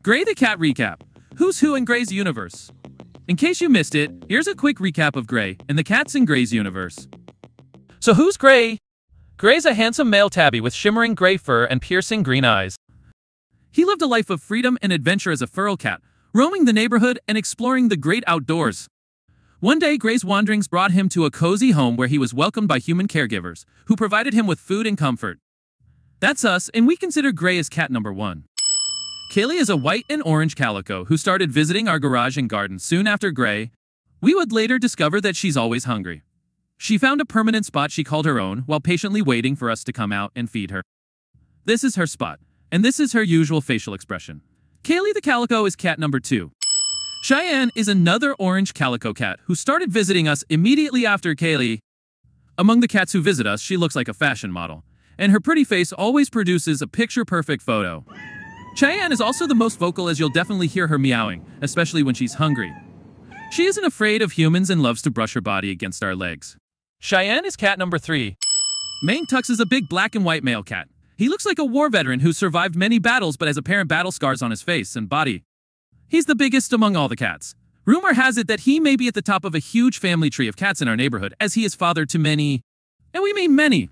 Gray the Cat Recap. Who's who in Gray's universe? In case you missed it, here's a quick recap of Gray and the cats in Gray's universe. So who's Gray? Gray's a handsome male tabby with shimmering gray fur and piercing green eyes. He lived a life of freedom and adventure as a feral cat, roaming the neighborhood and exploring the great outdoors. One day, Gray's wanderings brought him to a cozy home where he was welcomed by human caregivers, who provided him with food and comfort. That's us, and we consider Gray as cat number 1. Kaye is a white and orange calico who started visiting our garage and garden soon after Gray. We would later discover that she's always hungry. She found a permanent spot she called her own while patiently waiting for us to come out and feed her. This is her spot, and this is her usual facial expression. Kaye the calico is cat number 2. Cheyenne is another orange calico cat who started visiting us immediately after Kaye. Among the cats who visit us, she looks like a fashion model, and her pretty face always produces a picture-perfect photo. Cheyenne is also the most vocal, as you'll definitely hear her meowing, especially when she's hungry. She isn't afraid of humans and loves to brush her body against our legs. Cheyenne is cat number 3. Maine Tux is a big black and white male cat. He looks like a war veteran who survived many battles but has apparent battle scars on his face and body. He's the biggest among all the cats. Rumor has it that he may be at the top of a huge family tree of cats in our neighborhood, as he is father to many, and we mean many.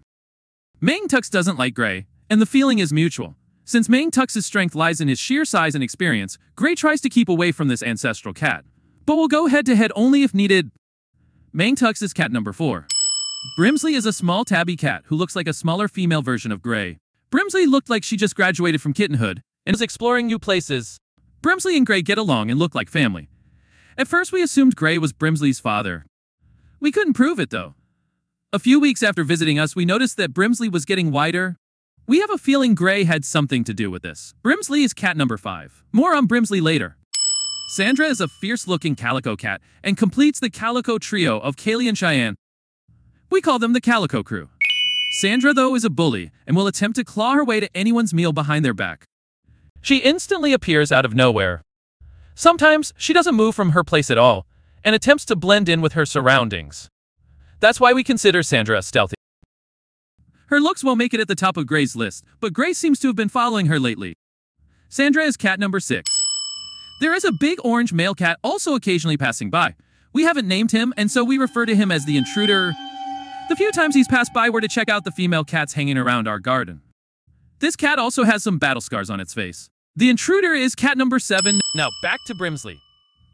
Maine Tux doesn't like Gray, and the feeling is mutual. Since Maine Tux's strength lies in his sheer size and experience, Gray tries to keep away from this ancestral cat, but will go head-to-head only if needed. Maine Tux is cat number 4. Brimsley is a small tabby cat who looks like a smaller female version of Gray. Brimsley looked like she just graduated from kittenhood and is exploring new places. Brimsley and Gray get along and look like family. At first we assumed Gray was Brimsley's father. We couldn't prove it though. A few weeks after visiting us, we noticed that Brimsley was getting wider. We have a feeling Gray had something to do with this. Brimsley is cat number 5. More on Brimsley later. Sandra is a fierce-looking calico cat and completes the calico trio of Kaye and Cheyenne. We call them the Calico Crew. Sandra, though, is a bully and will attempt to claw her way to anyone's meal behind their back. She instantly appears out of nowhere. Sometimes she doesn't move from her place at all and attempts to blend in with her surroundings. That's why we consider Sandra stealthy. Her looks won't make it at the top of Gray's list, but Gray seems to have been following her lately. Sandra is cat number 6. There is a big orange male cat also occasionally passing by. We haven't named him, and so we refer to him as the Intruder. The few times he's passed by were to check out the female cats hanging around our garden. This cat also has some battle scars on its face. The Intruder is cat number 7. Now back to Brimsley.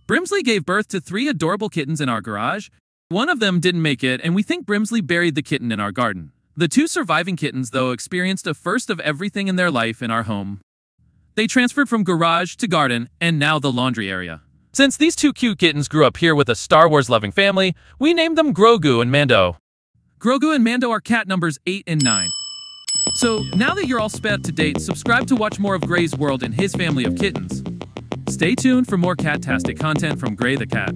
Brimsley gave birth to 3 adorable kittens in our garage. One of them didn't make it, and we think Brimsley buried the kitten in our garden. The 2 surviving kittens, though, experienced a first of everything in their life in our home. They transferred from garage to garden, and now the laundry area. Since these 2 cute kittens grew up here with a Star Wars-loving family, we named them Grou and Mando. Grou and Mando are cat numbers 8 and 9. So, now that you're all sped up to date, subscribe to watch more of Gray's world and his family of kittens. Stay tuned for more cat-tastic content from Gray the Cat.